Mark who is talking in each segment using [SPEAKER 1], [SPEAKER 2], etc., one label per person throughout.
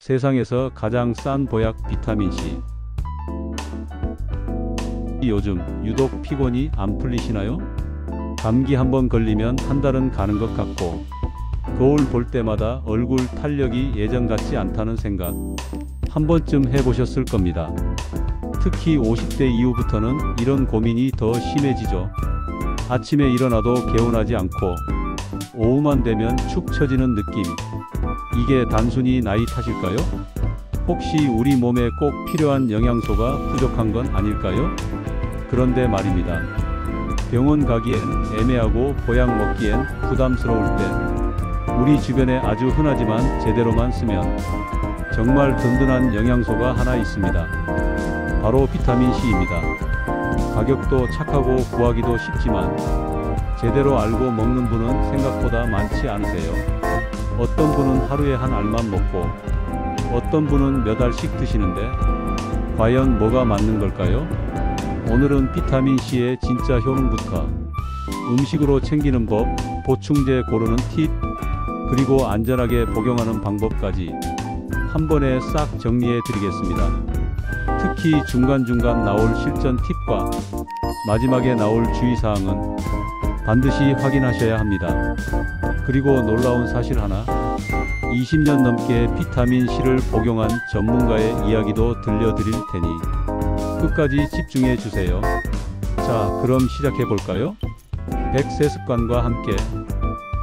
[SPEAKER 1] 세상에서 가장 싼 보약 비타민C. 요즘 유독 피곤이 안 풀리시나요? 감기 한번 걸리면 한 달은 가는 것 같고, 거울 볼 때마다 얼굴 탄력이 예전 같지 않다는 생각 한 번쯤 해보셨을 겁니다. 특히 50대 이후부터는 이런 고민이 더 심해지죠. 아침에 일어나도 개운하지 않고 오후만 되면 축 처지는 느낌. 이게 단순히 나이 탓일까요? 혹시 우리 몸에 꼭 필요한 영양소가 부족한 건 아닐까요? 그런데 말입니다. 병원 가기엔 애매하고 보약 먹기엔 부담스러울 때, 우리 주변에 아주 흔하지만 제대로만 쓰면 정말 든든한 영양소가 하나 있습니다. 바로 비타민C입니다. 가격도 착하고 구하기도 쉽지만 제대로 알고 먹는 분은 생각보다 많지 않으세요. 어떤 분은 하루에 한 알만 먹고 어떤 분은 몇 알씩 드시는데 과연 뭐가 맞는 걸까요? 오늘은 비타민C의 진짜 효능부터 음식으로 챙기는 법, 보충제 고르는 팁, 그리고 안전하게 복용하는 방법까지 한 번에 싹 정리해 드리겠습니다. 특히 중간중간 나올 실전 팁과 마지막에 나올 주의사항은 반드시 확인하셔야 합니다. 그리고 놀라운 사실 하나, 20년 넘게 비타민C를 복용한 전문가의 이야기도 들려드릴 테니 끝까지 집중해 주세요. 자, 그럼 시작해 볼까요? 100세 습관과 함께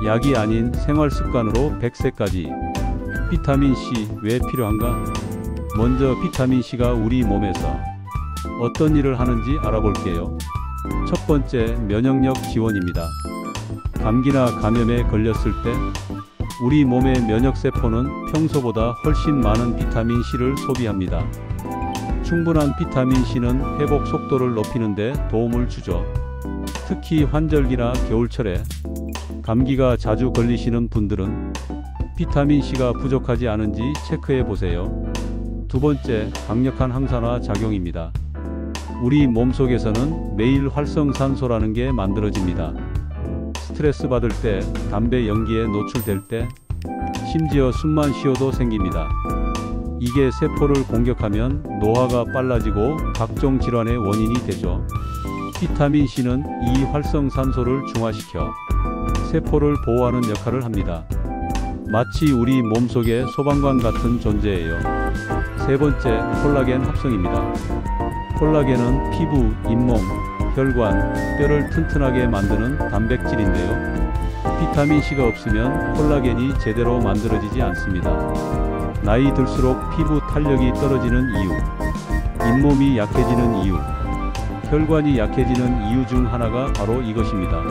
[SPEAKER 1] 약이 아닌 생활습관으로 100세까지. 비타민C 왜 필요한가? 먼저 비타민C가 우리 몸에서 어떤 일을 하는지 알아볼게요. 첫 번째, 면역력 지원입니다. 감기나 감염에 걸렸을 때 우리 몸의 면역세포는 평소보다 훨씬 많은 비타민C를 소비합니다. 충분한 비타민C는 회복 속도를 높이는 데 도움을 주죠. 특히 환절기나 겨울철에 감기가 자주 걸리시는 분들은 비타민C가 부족하지 않은지 체크해 보세요. 두 번째, 강력한 항산화 작용입니다. 우리 몸속에서는 매일 활성산소라는 게 만들어집니다. 스트레스 받을 때, 담배 연기에 노출될 때, 심지어 숨만 쉬어도 생깁니다. 이게 세포를 공격하면 노화가 빨라지고 각종 질환의 원인이 되죠. 비타민C는 이 활성산소를 중화시켜 세포를 보호하는 역할을 합니다. 마치 우리 몸속의 소방관 같은 존재예요. 세 번째, 콜라겐 합성입니다. 콜라겐은 피부, 잇몸, 혈관, 뼈를 튼튼하게 만드는 단백질인데요. 비타민C가 없으면 콜라겐이 제대로 만들어지지 않습니다. 나이 들수록 피부 탄력이 떨어지는 이유, 잇몸이 약해지는 이유, 혈관이 약해지는 이유 중 하나가 바로 이것입니다.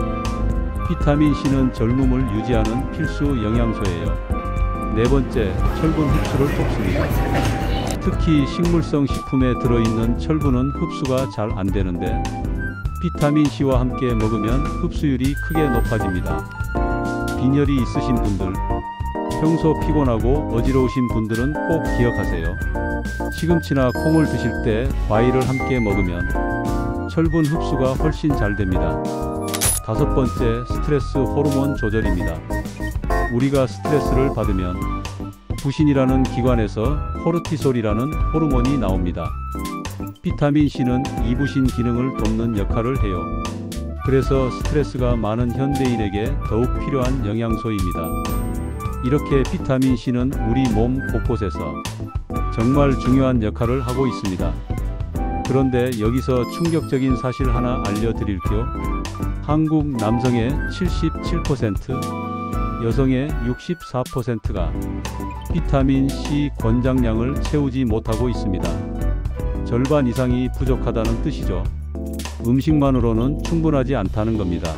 [SPEAKER 1] 비타민C는 젊음을 유지하는 필수 영양소예요. 네 번째, 철분 흡수를 돕습니다. 특히 식물성 식품에 들어있는 철분은 흡수가 잘 안되는데 비타민C와 함께 먹으면 흡수율이 크게 높아집니다. 빈혈이 있으신 분들, 평소 피곤하고 어지러우신 분들은 꼭 기억하세요. 시금치나 콩을 드실 때 과일을 함께 먹으면 철분 흡수가 훨씬 잘 됩니다. 다섯 번째, 스트레스 호르몬 조절입니다. 우리가 스트레스를 받으면 부신이라는 기관에서 코르티솔이라는 호르몬이 나옵니다. 비타민C는 이 부신 기능을 돕는 역할을 해요. 그래서 스트레스가 많은 현대인에게 더욱 필요한 영양소입니다. 이렇게 비타민C는 우리 몸 곳곳에서 정말 중요한 역할을 하고 있습니다. 그런데 여기서 충격적인 사실 하나 알려드릴게요. 한국 남성의 77%, 여성의 64%가 비타민C 권장량을 채우지 못하고 있습니다. 절반 이상이 부족하다는 뜻이죠. 음식만으로는 충분하지 않다는 겁니다.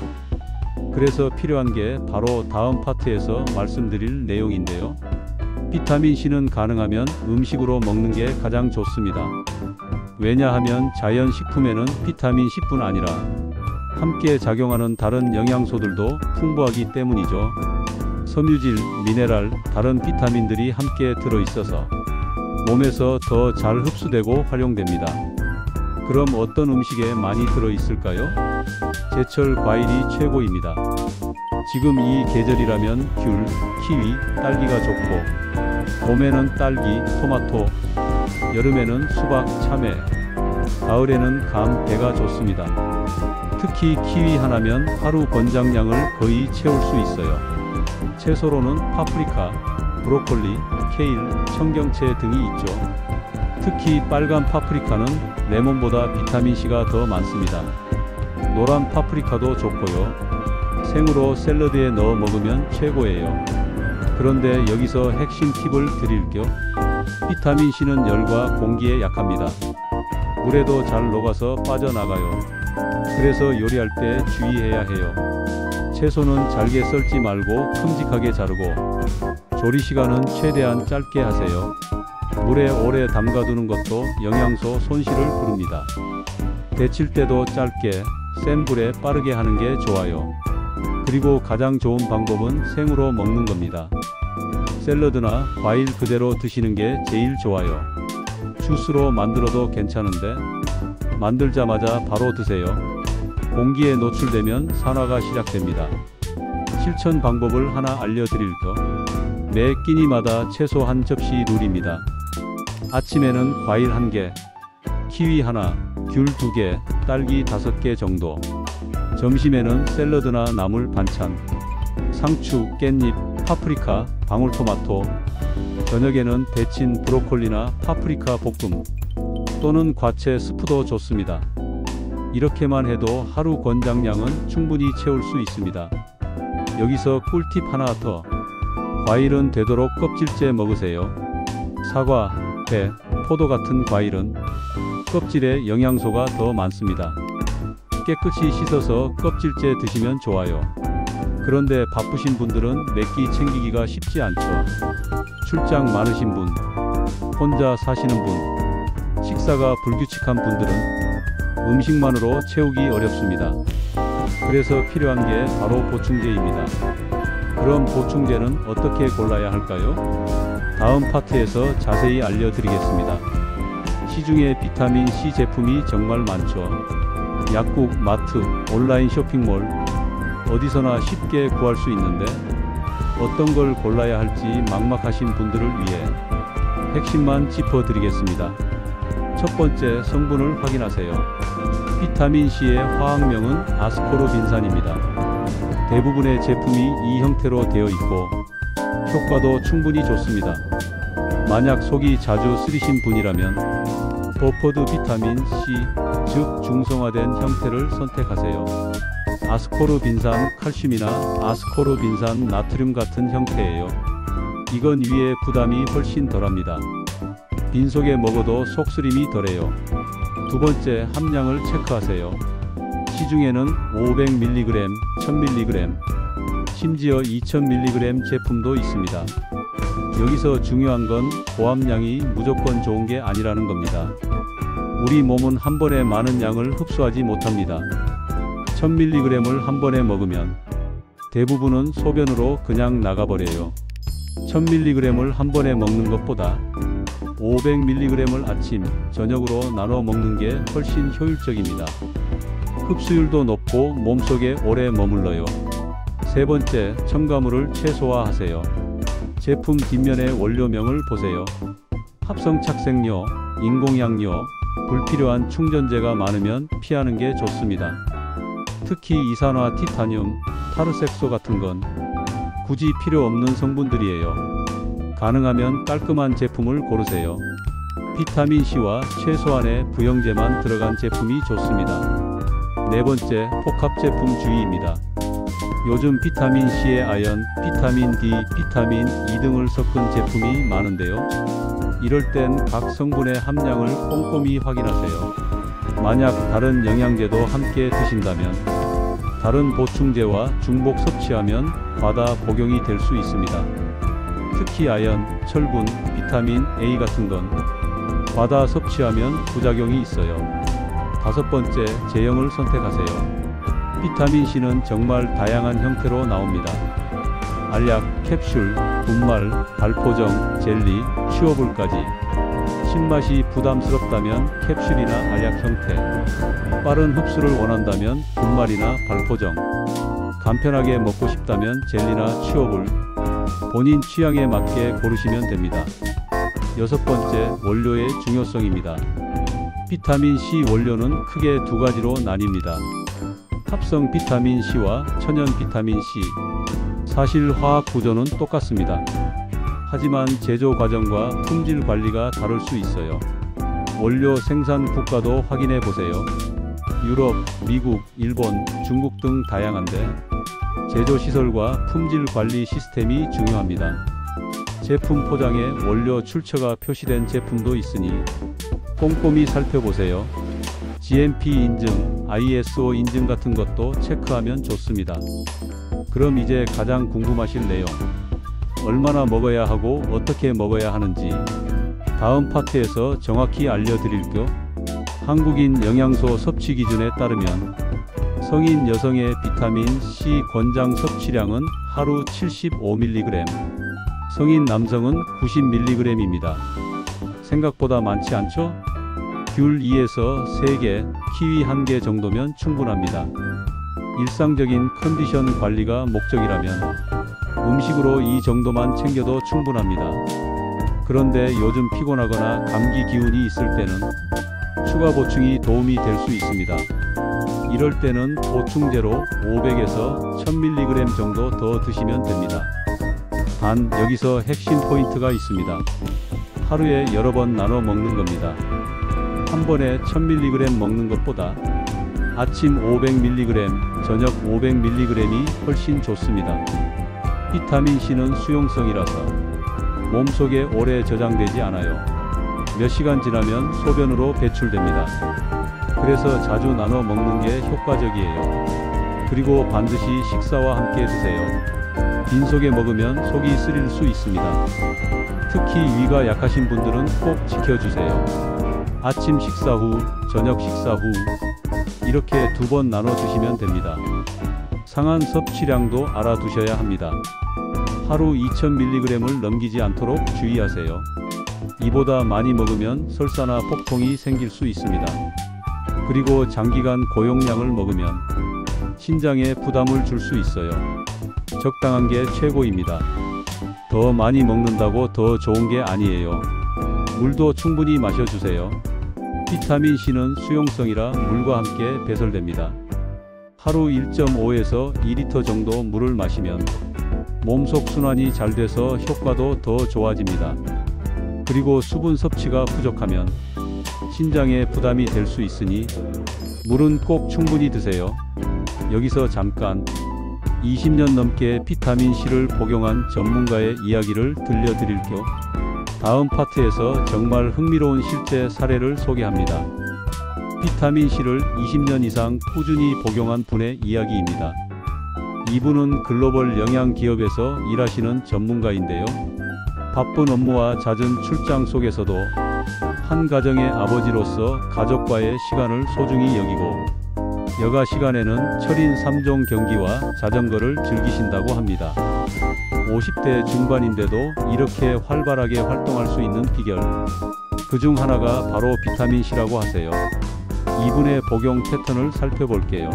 [SPEAKER 1] 그래서 필요한 게 바로 다음 파트에서 말씀드릴 내용인데요. 비타민C는 가능하면 음식으로 먹는 게 가장 좋습니다. 왜냐하면 자연식품에는 비타민C뿐 아니라 함께 작용하는 다른 영양소들도 풍부하기 때문이죠. 섬유질, 미네랄, 다른 비타민들이 함께 들어있어서 몸에서 더 잘 흡수되고 활용됩니다. 그럼 어떤 음식에 많이 들어있을까요? 제철 과일이 최고입니다. 지금 이 계절이라면 귤, 키위, 딸기가 좋고 봄에는 딸기, 토마토, 여름에는 수박, 참외, 가을에는 감, 배가 좋습니다. 특히 키위 하나면 하루 권장량을 거의 채울 수 있어요. 채소로는 파프리카, 브로콜리, 케일, 청경채 등이 있죠. 특히 빨간 파프리카는 레몬보다 비타민C가 더 많습니다. 노란 파프리카도 좋고요. 생으로 샐러드에 넣어 먹으면 최고예요. 그런데 여기서 핵심 팁을 드릴 겸 비타민C는 열과 공기에 약합니다. 물에도 잘 녹아서 빠져나가요. 그래서 요리할 때 주의해야 해요. 채소는 잘게 썰지 말고 큼직하게 자르고 조리 시간은 최대한 짧게 하세요. 물에 오래 담가두는 것도 영양소 손실을 부릅니다. 데칠 때도 짧게 센 불에 빠르게 하는 게 좋아요. 그리고 가장 좋은 방법은 생으로 먹는 겁니다. 샐러드나 과일 그대로 드시는 게 제일 좋아요. 주스로 만들어도 괜찮은데 만들자마자 바로 드세요. 공기에 노출되면 산화가 시작됩니다. 실천 방법을 하나 알려드릴 겸 매 끼니마다 채소 한 접시 룰입니다. 아침에는 과일 1개, 키위 하나, 귤 2개, 딸기 5개 정도. 점심에는 샐러드나 나물 반찬, 상추, 깻잎, 파프리카, 방울토마토. 저녁에는 데친 브로콜리나 파프리카 볶음 또는 과채 스프도 좋습니다. 이렇게만 해도 하루 권장량은 충분히 채울 수 있습니다. 여기서 꿀팁 하나 더. 과일은 되도록 껍질째 먹으세요. 사과, 배, 포도 같은 과일은 껍질에 영양소가 더 많습니다. 깨끗이 씻어서 껍질째 드시면 좋아요. 그런데 바쁘신 분들은 몇 끼 챙기기가 쉽지 않죠. 출장 많으신 분, 혼자 사시는 분, 식사가 불규칙한 분들은 음식만으로 채우기 어렵습니다. 그래서 필요한 게 바로 보충제입니다. 그럼 보충제는 어떻게 골라야 할까요? 다음 파트에서 자세히 알려드리겠습니다. 시중에 비타민C 제품이 정말 많죠. 약국, 마트, 온라인 쇼핑몰 어디서나 쉽게 구할 수 있는데 어떤 걸 골라야 할지 막막하신 분들을 위해 핵심만 짚어드리겠습니다. 첫 번째, 성분을 확인하세요. 비타민C의 화학명은 아스코르빈산입니다. 대부분의 제품이 이 형태로 되어 있고 효과도 충분히 좋습니다. 만약 속이 자주 쓰리신 분이라면 버퍼드 비타민 C, 즉 중성화된 형태를 선택하세요. 아스코르빈산 칼슘이나 아스코르빈산 나트륨 같은 형태예요. 이건 위에 부담이 훨씬 덜합니다. 빈속에 먹어도 속쓰림이 덜해요. 두 번째, 함량을 체크하세요. 시중에는 500mg, 1000mg, 심지어 2000mg 제품도 있습니다. 여기서 중요한 건 고함량이 무조건 좋은 게 아니라는 겁니다. 우리 몸은 한 번에 많은 양을 흡수하지 못합니다. 1000mg을 한 번에 먹으면 대부분은 소변으로 그냥 나가버려요. 1000mg을 한 번에 먹는 것보다 500mg을 아침, 저녁으로 나눠 먹는 게 훨씬 효율적입니다. 흡수율도 높고 몸속에 오래 머물러요. 세 번째, 첨가물을 최소화하세요. 제품 뒷면의 원료명을 보세요. 합성착색료, 인공향료, 불필요한 충전재가 많으면 피하는 게 좋습니다. 특히 이산화 티타늄, 타르색소 같은 건 굳이 필요 없는 성분들이에요. 가능하면 깔끔한 제품을 고르세요. 비타민C와 최소한의 부영제만 들어간 제품이 좋습니다. 네 번째, 복합 제품 주의입니다. 요즘 비타민C에 아연, 비타민 D, 비타민 E 등을 섞은 제품이 많은데요. 이럴 땐 각 성분의 함량을 꼼꼼히 확인하세요. 만약 다른 영양제도 함께 드신다면 다른 보충제와 중복 섭취하면 과다 복용이 될 수 있습니다. 특히 아연, 철분, 비타민 A 같은 건 과다 섭취하면 부작용이 있어요. 다섯 번째, 제형을 선택하세요. 비타민C는 정말 다양한 형태로 나옵니다. 알약, 캡슐, 분말, 발포정, 젤리, 취워블까지. 신맛이 부담스럽다면 캡슐이나 알약 형태, 빠른 흡수를 원한다면 분말이나 발포정, 간편하게 먹고 싶다면 젤리나 취워블, 본인 취향에 맞게 고르시면 됩니다. 여섯 번째, 원료의 중요성입니다. 비타민 C 원료는 크게 두 가지로 나뉩니다. 합성 비타민 C와 천연 비타민 C. 사실 화학 구조는 똑같습니다. 하지만 제조 과정과 품질 관리가 다를 수 있어요. 원료 생산 국가도 확인해 보세요. 유럽, 미국, 일본, 중국 등 다양한데 제조 시설과 품질 관리 시스템이 중요합니다. 제품 포장에 원료 출처가 표시된 제품도 있으니 꼼꼼히 살펴보세요. GMP 인증, ISO 인증 같은 것도 체크하면 좋습니다. 그럼 이제 가장 궁금하실 내용, 얼마나 먹어야 하고 어떻게 먹어야 하는지 다음 파트에서 정확히 알려드릴게요. 한국인 영양소 섭취 기준에 따르면 성인 여성의 비타민 C 권장 섭취량은 하루 75mg, 성인 남성은 90mg입니다. 생각보다 많지 않죠? 귤 2에서 3개, 키위 1개 정도면 충분합니다. 일상적인 컨디션 관리가 목적이라면 음식으로 이 정도만 챙겨도 충분합니다. 그런데 요즘 피곤하거나 감기 기운이 있을 때는 추가 보충이 도움이 될 수 있습니다. 이럴 때는 보충제로 500에서 1000mg 정도 더 드시면 됩니다. 단 여기서 핵심 포인트가 있습니다. 하루에 여러 번 나눠 먹는 겁니다. 한 번에 1000mg 먹는 것보다 아침 500mg, 저녁 500mg이 훨씬 좋습니다. 비타민 C는 수용성이라서 몸속에 오래 저장되지 않아요. 몇 시간 지나면 소변으로 배출됩니다. 그래서 자주 나눠 먹는 게 효과적이에요. 그리고 반드시 식사와 함께 드세요. 빈속에 먹으면 속이 쓰릴 수 있습니다. 특히 위가 약하신 분들은 꼭 지켜주세요. 아침 식사 후, 저녁 식사 후 이렇게 2번 나눠 드시면 됩니다. 상한 섭취량도 알아두셔야 합니다. 하루 2000mg을 넘기지 않도록 주의하세요. 이보다 많이 먹으면 설사나 폭통이 생길 수 있습니다. 그리고 장기간 고용량을 먹으면 신장에 부담을 줄 수 있어요. 적당한 게 최고입니다. 더 많이 먹는다고 더 좋은 게 아니에요. 물도 충분히 마셔주세요. 비타민 C는 수용성이라 물과 함께 배설됩니다. 하루 1.5에서 2리터 정도 물을 마시면 몸속 순환이 잘 돼서 효과도 더 좋아집니다. 그리고 수분 섭취가 부족하면 신장에 부담이 될 수 있으니 물은 꼭 충분히 드세요. 여기서 잠깐 20년 넘게 비타민 C를 복용한 전문가의 이야기를 들려드릴게요. 다음 파트에서 정말 흥미로운 실제 사례를 소개합니다. 비타민 C를 20년 이상 꾸준히 복용한 분의 이야기입니다. 이분은 글로벌 영양 기업에서 일하시는 전문가인데요. 바쁜 업무와 잦은 출장 속에서도 한 가정의 아버지로서 가족과의 시간을 소중히 여기고 여가 시간에는 철인 3종 경기와 자전거를 즐기신다고 합니다. 50대 중반인데도 이렇게 활발하게 활동할 수 있는 비결, 그중 하나가 바로 비타민 C라고 하세요. 이분의 복용 패턴을 살펴볼게요.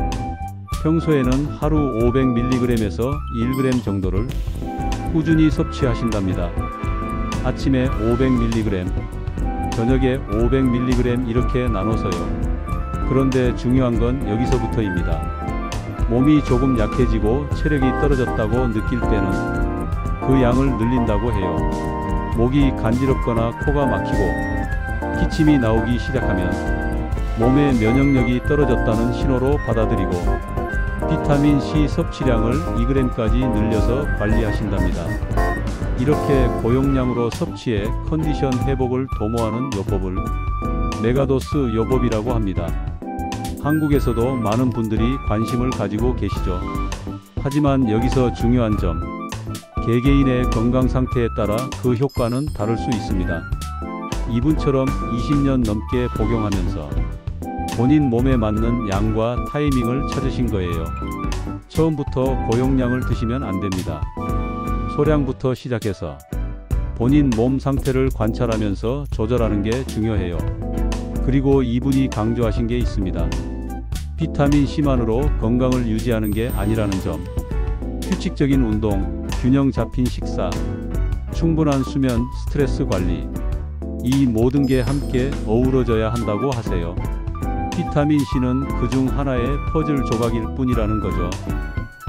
[SPEAKER 1] 평소에는 하루 500mg에서 1g 정도를 꾸준히 섭취하신답니다. 아침에 500mg, 저녁에 500mg 이렇게 나눠서요. 그런데 중요한 건 여기서부터입니다. 몸이 조금 약해지고 체력이 떨어졌다고 느낄 때는 그 양을 늘린다고 해요. 목이 간지럽거나 코가 막히고 기침이 나오기 시작하면 몸의 면역력이 떨어졌다는 신호로 받아들이고 비타민 C 섭취량을 2g까지 늘려서 관리하신답니다. 이렇게 고용량으로 섭취해 컨디션 회복을 도모하는 요법을 메가도스 요법이라고 합니다. 한국에서도 많은 분들이 관심을 가지고 계시죠. 하지만 여기서 중요한 점, 개개인의 건강 상태에 따라 그 효과는 다를 수 있습니다. 이분처럼 20년 넘게 복용하면서 본인 몸에 맞는 양과 타이밍을 찾으신 거예요. 처음부터 고용량을 드시면 안 됩니다. 소량부터 시작해서 본인 몸 상태를 관찰하면서 조절하는 게 중요해요. 그리고 이분이 강조하신 게 있습니다. 비타민 C만으로 건강을 유지하는 게 아니라는 점. 규칙적인 운동, 균형 잡힌 식사, 충분한 수면, 스트레스 관리, 이 모든 게 함께 어우러져야 한다고 하세요. 비타민 C는 그중 하나의 퍼즐 조각일 뿐이라는 거죠.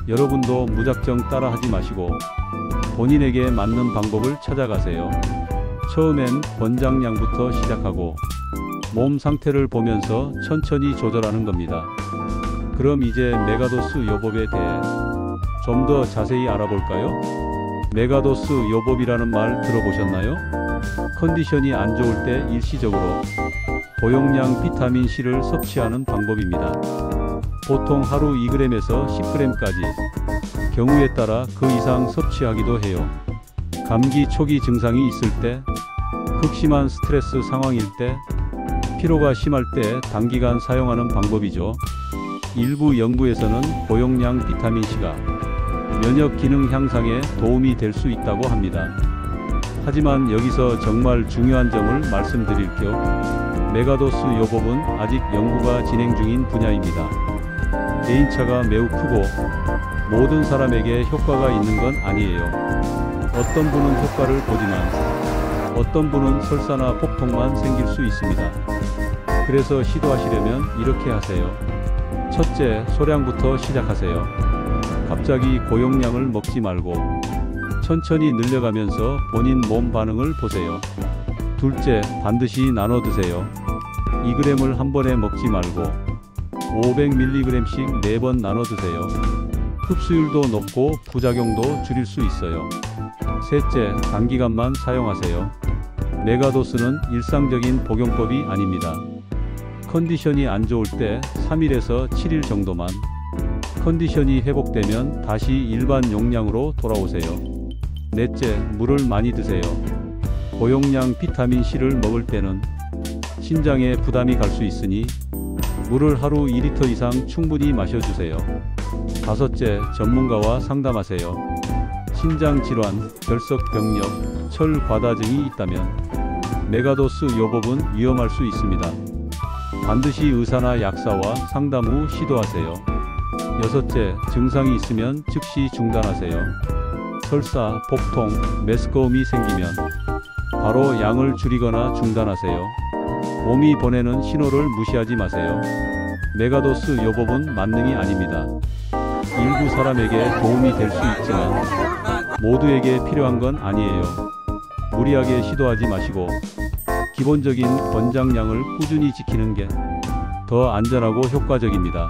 [SPEAKER 1] 여러분도 무작정 따라하지 마시고 본인에게 맞는 방법을 찾아가세요. 처음엔 권장량부터 시작하고 몸 상태를 보면서 천천히 조절하는 겁니다. 그럼 이제 메가도스 요법에 대해 좀 더 자세히 알아볼까요? 메가도스 요법이라는 말 들어보셨나요? 컨디션이 안 좋을 때 일시적으로 고용량 비타민 C를 섭취하는 방법입니다. 보통 하루 2g에서 10g까지, 경우에 따라 그 이상 섭취하기도 해요. 감기 초기 증상이 있을 때, 극심한 스트레스 상황일 때, 피로가 심할 때 단기간 사용하는 방법이죠. 일부 연구에서는 고용량 비타민 C가 면역 기능 향상에 도움이 될 수 있다고 합니다. 하지만 여기서 정말 중요한 점을 말씀드릴 겸 메가도스 요법은 아직 연구가 진행 중인 분야입니다. 개인차가 매우 크고 모든 사람에게 효과가 있는 건 아니에요. 어떤 분은 효과를 보지만 어떤 분은 설사나 복통만 생길 수 있습니다. 그래서 시도하시려면 이렇게 하세요. 첫째, 소량부터 시작하세요. 갑자기 고용량을 먹지 말고 천천히 늘려가면서 본인 몸 반응을 보세요. 둘째, 반드시 나눠 드세요. 2g을 한 번에 먹지 말고 500mg씩 4번 나눠 드세요. 흡수율도 높고 부작용도 줄일 수 있어요. 셋째, 단기간만 사용하세요. 메가도스는 일상적인 복용법이 아닙니다. 컨디션이 안 좋을 때 3일에서 7일 정도만, 컨디션이 회복되면 다시 일반 용량으로 돌아오세요. 넷째, 물을 많이 드세요. 고용량 비타민 C를 먹을 때는 신장에 부담이 갈 수 있으니 물을 하루 2리터 이상 충분히 마셔주세요. 다섯째, 전문가와 상담하세요. 신장 질환, 결석병력, 철 과다증이 있다면 메가도스 요법은 위험할 수 있습니다. 반드시 의사나 약사와 상담 후 시도하세요. 여섯째, 증상이 있으면 즉시 중단하세요. 설사, 복통, 메스꺼움이 생기면 바로 양을 줄이거나 중단하세요. 몸이 보내는 신호를 무시하지 마세요. 메가도스 요법은 만능이 아닙니다. 일부 사람에게 도움이 될 수 있지만 모두에게 필요한 건 아니에요. 무리하게 시도하지 마시고 기본적인 권장량을 꾸준히 지키는 게 더 안전하고 효과적입니다.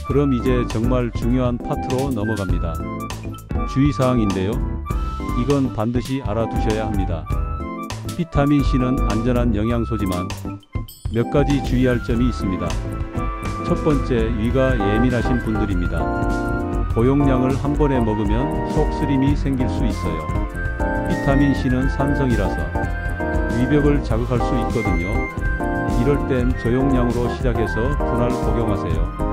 [SPEAKER 1] 그럼 이제 정말 중요한 파트로 넘어갑니다. 주의사항인데요. 이건 반드시 알아두셔야 합니다. 비타민 C는 안전한 영양소지만 몇 가지 주의할 점이 있습니다. 첫 번째, 위가 예민하신 분들입니다. 고용량을 한 번에 먹으면 속쓰림이 생길 수 있어요. 비타민 C는 산성이라서 위벽을 자극할 수 있거든요. 이럴 땐 저용량으로 시작해서 분할 복용하세요.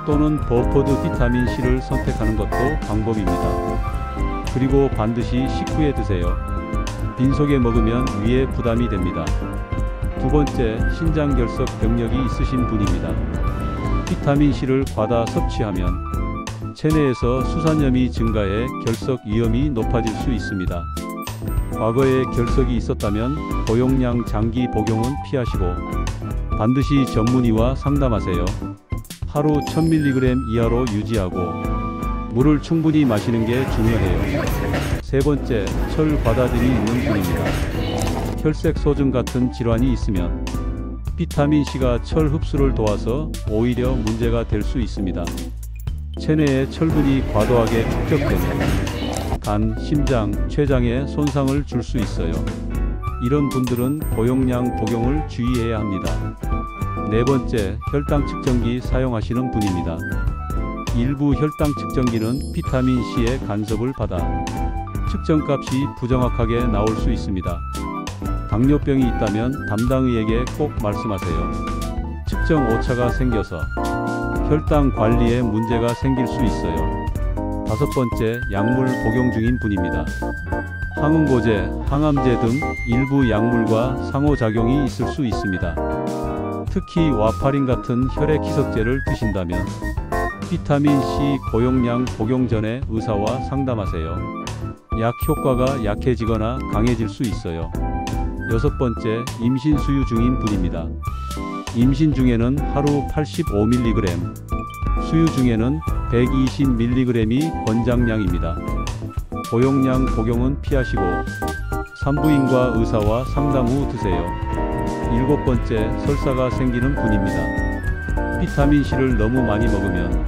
[SPEAKER 1] 또는 버퍼드 비타민 C를 선택하는 것도 방법입니다. 그리고 반드시 식후에 드세요. 빈속에 먹으면 위에 부담이 됩니다. 두 번째, 신장결석 병력이 있으신 분입니다. 비타민 C를 과다 섭취하면 체내에서 수산염이 증가해 결석 위험이 높아질 수 있습니다. 과거에 결석이 있었다면 고용량 장기 복용은 피하시고 반드시 전문의와 상담하세요. 하루 1000mg 이하로 유지하고 물을 충분히 마시는 게 중요해요. 세 번째, 철 과다증이 있는 분입니다. 혈색 소증 같은 질환이 있으면 비타민 C가 철 흡수를 도와서 오히려 문제가 될 수 있습니다. 체내에 철분이 과도하게 축적되면 간, 심장, 췌장에 손상을 줄 수 있어요. 이런 분들은 고용량 복용을 주의해야 합니다. 네 번째, 혈당 측정기 사용하시는 분입니다. 일부 혈당 측정기는 비타민 C의 간섭을 받아 측정값이 부정확하게 나올 수 있습니다. 당뇨병이 있다면 담당의에게 꼭 말씀하세요. 측정 오차가 생겨서 혈당 관리에 문제가 생길 수 있어요. 다섯 번째, 약물 복용 중인 분입니다. 항응고제, 항암제 등 일부 약물과 상호작용이 있을 수 있습니다. 특히 와파린 같은 혈액 희석제를 드신다면 비타민 C 고용량 복용 전에 의사와 상담하세요. 약 효과가 약해지거나 강해질 수 있어요. 여섯 번째, 임신 수유 중인 분입니다. 임신 중에는 하루 85mg, 수유 중에는 120mg이 권장량입니다. 고용량 복용은 피하시고 산부인과 의사와 상담 후 드세요. 일곱 번째, 설사가 생기는 분입니다. 비타민C를 너무 많이 먹으면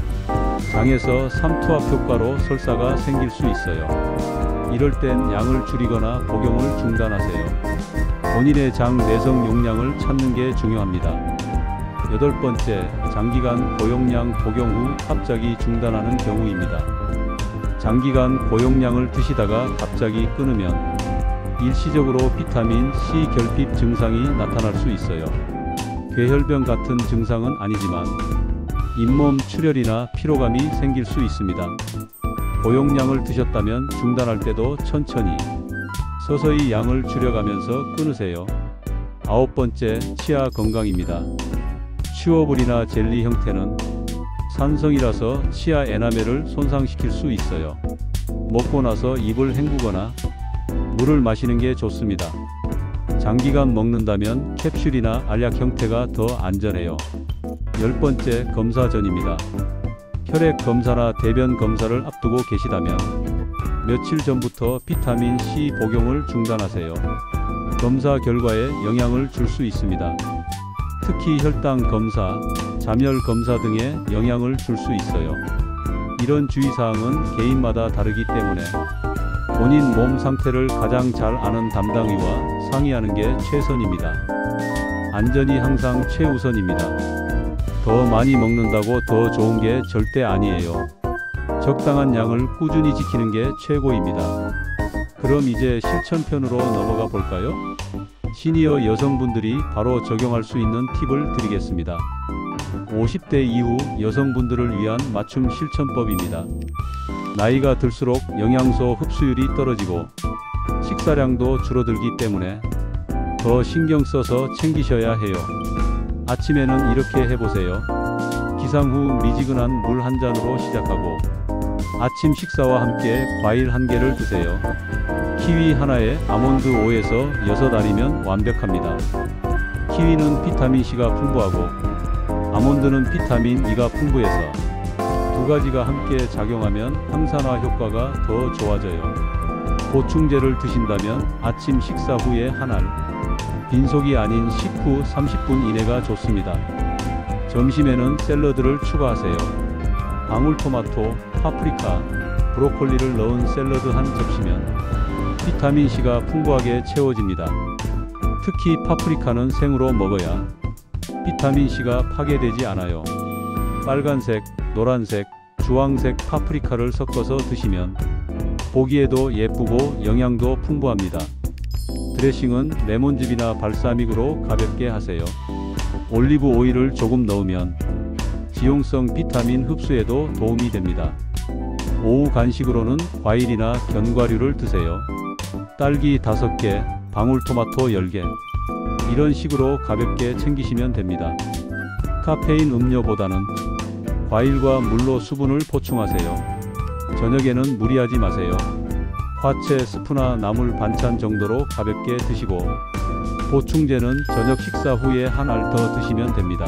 [SPEAKER 1] 장에서 삼투압 효과로 설사가 생길 수 있어요. 이럴 땐 양을 줄이거나 복용을 중단하세요. 본인의 장 내성 용량을 찾는 게 중요합니다. 여덟 번째, 장기간 고용량 복용 후 갑자기 중단하는 경우입니다. 장기간 고용량을 드시다가 갑자기 끊으면 일시적으로 비타민 C 결핍 증상이 나타날 수 있어요. 괴혈병 같은 증상은 아니지만 잇몸 출혈이나 피로감이 생길 수 있습니다. 고용량을 드셨다면 중단할 때도 천천히 서서히 양을 줄여가면서 끊으세요. 아홉 번째, 치아 건강입니다. 치워블이나 젤리 형태는 산성이라서 치아 에나멜을 손상시킬 수 있어요. 먹고 나서 입을 헹구거나 물을 마시는 게 좋습니다. 장기간 먹는다면 캡슐이나 알약 형태가 더 안전해요. 열 번째, 검사 전입니다. 혈액 검사나 대변 검사를 앞두고 계시다면 며칠 전부터 비타민 C 복용을 중단하세요. 검사 결과에 영향을 줄 수 있습니다. 특히 혈당 검사, 잠열 검사 등에 영향을 줄 수 있어요. 이런 주의사항은 개인마다 다르기 때문에 본인 몸 상태를 가장 잘 아는 담당의와 상의하는 게 최선입니다. 안전이 항상 최우선입니다. 더 많이 먹는다고 더 좋은 게 절대 아니에요. 적당한 양을 꾸준히 지키는 게 최고입니다. 그럼 이제 실천편으로 넘어가 볼까요? 시니어 여성분들이 바로 적용할 수 있는 팁을 드리겠습니다. 50대 이후 여성분들을 위한 맞춤 실천법입니다. 나이가 들수록 영양소 흡수율이 떨어지고 식사량도 줄어들기 때문에 더 신경 써서 챙기셔야 해요. 아침에는 이렇게 해보세요. 기상 후 미지근한 물 한 잔으로 시작하고 아침 식사와 함께 과일 한 개를 드세요. 키위 하나에 아몬드 5에서 6알이면 완벽합니다. 키위는 비타민C가 풍부하고 아몬드는 비타민 E가 풍부해서 두 가지가 함께 작용하면 항산화 효과가 더 좋아져요. 보충제를 드신다면 아침 식사 후에 한 알, 빈속이 아닌 식후 30분 이내가 좋습니다. 점심에는 샐러드를 추가하세요. 방울토마토, 파프리카, 브로콜리를 넣은 샐러드 한 접시면 비타민C가 풍부하게 채워집니다. 특히 파프리카는 생으로 먹어야 비타민C가 파괴되지 않아요. 빨간색, 노란색, 주황색 파프리카를 섞어서 드시면 보기에도 예쁘고 영양도 풍부합니다. 드레싱은 레몬즙이나 발사믹으로 가볍게 하세요. 올리브 오일을 조금 넣으면 지용성 비타민 흡수에도 도움이 됩니다. 오후 간식으로는 과일이나 견과류를 드세요. 딸기 5개, 방울토마토 10개. 이런 식으로 가볍게 챙기시면 됩니다. 카페인 음료보다는 과일과 물로 수분을 보충하세요. 저녁에는 무리하지 마세요. 화채 스프나 나물 반찬 정도로 가볍게 드시고 보충제는 저녁 식사 후에 한 알 더 드시면 됩니다.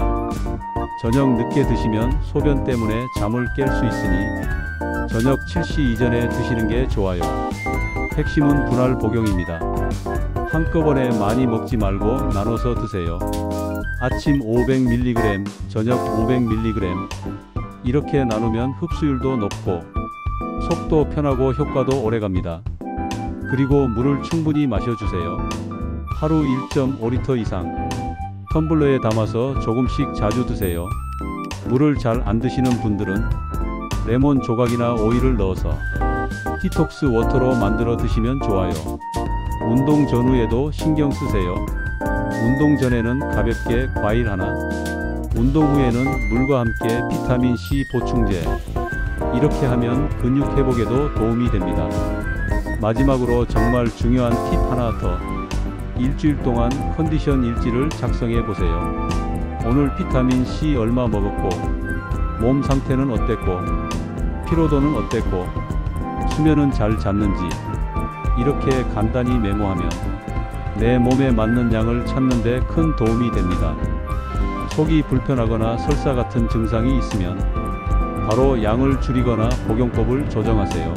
[SPEAKER 1] 저녁 늦게 드시면 소변 때문에 잠을 깰 수 있으니 저녁 7시 이전에 드시는 게 좋아요. 핵심은 분할 복용입니다. 한꺼번에 많이 먹지 말고 나눠서 드세요. 아침 500mg, 저녁 500mg 이렇게 나누면 흡수율도 높고 속도 편하고 효과도 오래갑니다. 그리고 물을 충분히 마셔주세요. 하루 1.5리터 이상 텀블러에 담아서 조금씩 자주 드세요. 물을 잘 안 드시는 분들은 레몬 조각이나 오일을 넣어서 디톡스 워터로 만들어 드시면 좋아요. 운동 전후에도 신경 쓰세요. 운동 전에는 가볍게 과일 하나, 운동 후에는 물과 함께 비타민C 보충제. 이렇게 하면 근육 회복에도 도움이 됩니다. 마지막으로 정말 중요한 팁 하나 더. 일주일 동안 컨디션 일지를 작성해 보세요. 오늘 비타민C 얼마 먹었고, 몸 상태는 어땠고, 피로도는 어땠고, 수면은 잘 잤는지, 이렇게 간단히 메모하면 내 몸에 맞는 양을 찾는 데 큰 도움이 됩니다. 속이 불편하거나 설사 같은 증상이 있으면 바로 양을 줄이거나 복용법을 조정하세요.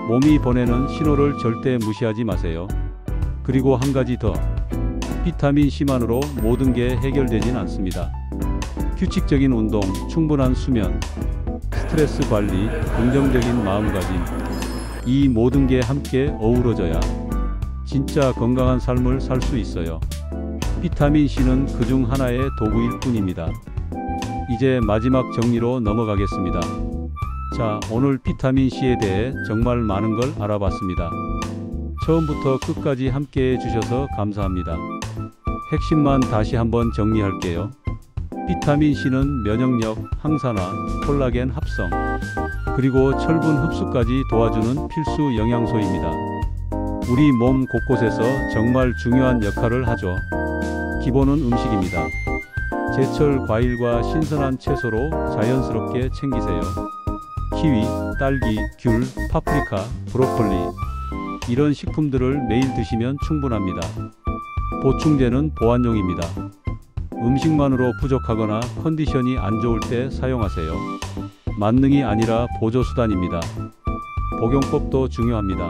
[SPEAKER 1] 몸이 보내는 신호를 절대 무시하지 마세요. 그리고 한 가지 더. 비타민 C만으로 모든 게 해결되진 않습니다. 규칙적인 운동, 충분한 수면, 스트레스 관리, 긍정적인 마음가짐, 이 모든 게 함께 어우러져야 진짜 건강한 삶을 살 수 있어요. 비타민 C는 그중 하나의 도구일 뿐입니다. 이제 마지막 정리로 넘어가겠습니다. 자, 오늘 비타민 C에 대해 정말 많은 걸 알아봤습니다. 처음부터 끝까지 함께 해주셔서 감사합니다. 핵심만 다시 한번 정리할게요. 비타민 C는 면역력, 항산화, 콜라겐 합성, 그리고 철분 흡수까지 도와주는 필수 영양소입니다. 우리 몸 곳곳에서 정말 중요한 역할을 하죠. 기본은 음식입니다. 제철 과일과 신선한 채소로 자연스럽게 챙기세요. 키위, 딸기, 귤, 파프리카, 브로콜리, 이런 식품들을 매일 드시면 충분합니다. 보충제는 보완용입니다. 음식만으로 부족하거나 컨디션이 안 좋을 때 사용하세요. 만능이 아니라 보조수단입니다. 복용법도 중요합니다.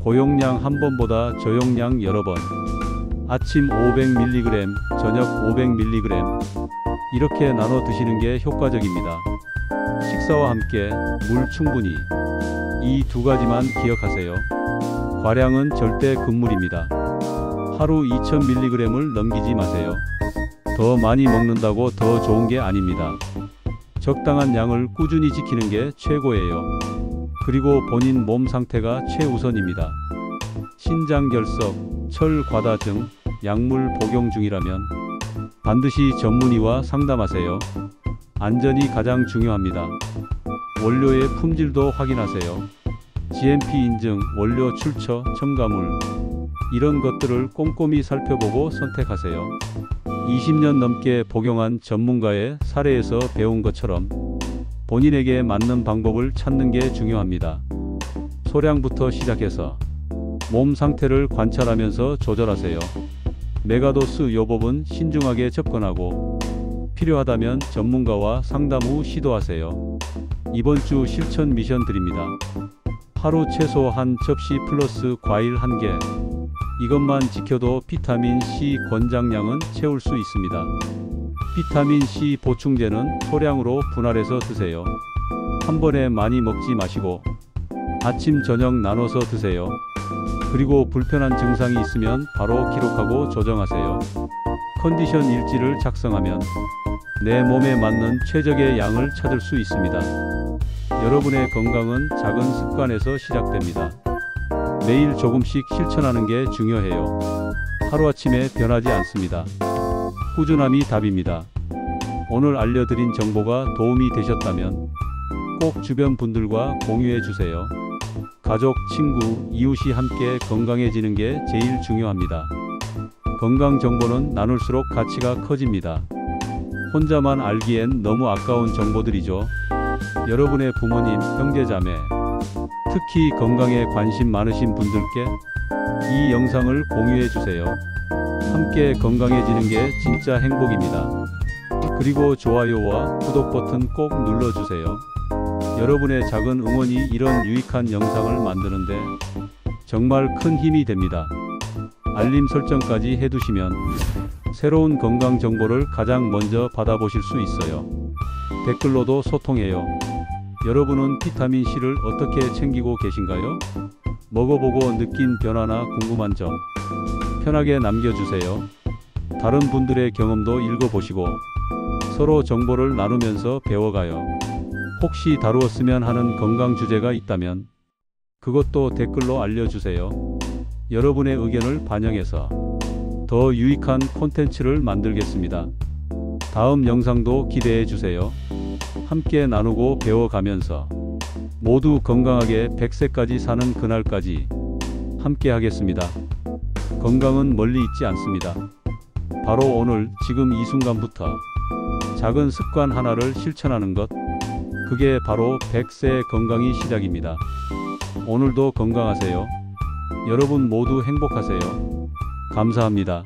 [SPEAKER 1] 고용량 한 번보다 저용량 여러 번. 아침 500mg, 저녁 500mg, 이렇게 나눠 드시는 게 효과적입니다. 식사와 함께 물 충분히, 이 두 가지만 기억하세요. 과량은 절대 금물입니다. 하루 2000mg을 넘기지 마세요. 더 많이 먹는다고 더 좋은 게 아닙니다. 적당한 양을 꾸준히 지키는 게 최고예요. 그리고 본인 몸 상태가 최우선입니다. 신장결석, 철 과다 등 약물 복용 중이라면 반드시 전문의와 상담하세요. 안전이 가장 중요합니다. 원료의 품질도 확인하세요. GMP 인증, 원료 출처, 첨가물, 이런 것들을 꼼꼼히 살펴보고 선택하세요. 20년 넘게 복용한 전문가의 사례에서 배운 것처럼 본인에게 맞는 방법을 찾는 게 중요합니다. 소량부터 시작해서 몸 상태를 관찰하면서 조절하세요. 메가도스 요법은 신중하게 접근하고 필요하다면 전문가와 상담 후 시도하세요. 이번 주 실천 미션 드립니다. 하루 최소 한 접시 플러스 과일 1개. 이것만 지켜도 비타민 C 권장량은 채울 수 있습니다. 비타민 C 보충제는 소량으로 분할해서 드세요. 한 번에 많이 먹지 마시고 아침 저녁 나눠서 드세요. 그리고 불편한 증상이 있으면 바로 기록하고 조정하세요. 컨디션 일지를 작성하면 내 몸에 맞는 최적의 양을 찾을 수 있습니다. 여러분의 건강은 작은 습관에서 시작됩니다. 매일 조금씩 실천하는 게 중요해요. 하루아침에 변하지 않습니다. 꾸준함이 답입니다. 오늘 알려드린 정보가 도움이 되셨다면 꼭 주변 분들과 공유해 주세요. 가족, 친구, 이웃이 함께 건강해지는 게 제일 중요합니다. 건강 정보는 나눌수록 가치가 커집니다. 혼자만 알기엔 너무 아까운 정보들이죠. 여러분의 부모님, 형제자매, 특히 건강에 관심 많으신 분들께 이 영상을 공유해 주세요. 함께 건강해지는 게 진짜 행복입니다. 그리고 좋아요와 구독 버튼 꼭 눌러주세요. 여러분의 작은 응원이 이런 유익한 영상을 만드는데 정말 큰 힘이 됩니다. 알림 설정까지 해두시면 새로운 건강 정보를 가장 먼저 받아보실 수 있어요. 댓글로도 소통해요. 여러분은 비타민 C를 어떻게 챙기고 계신가요? 먹어보고 느낀 변화나 궁금한 점 편하게 남겨주세요. 다른 분들의 경험도 읽어보시고 서로 정보를 나누면서 배워가요. 혹시 다루었으면 하는 건강 주제가 있다면 그것도 댓글로 알려주세요. 여러분의 의견을 반영해서 더 유익한 콘텐츠를 만들겠습니다. 다음 영상도 기대해 주세요. 함께 나누고 배워가면서 모두 건강하게 100세까지 사는 그날까지 함께 하겠습니다. 건강은 멀리 있지 않습니다. 바로 오늘, 지금 이 순간부터 작은 습관 하나를 실천하는 것, 그게 바로 100세의 건강이 시작입니다. 오늘도 건강하세요. 여러분 모두 행복하세요. 감사합니다.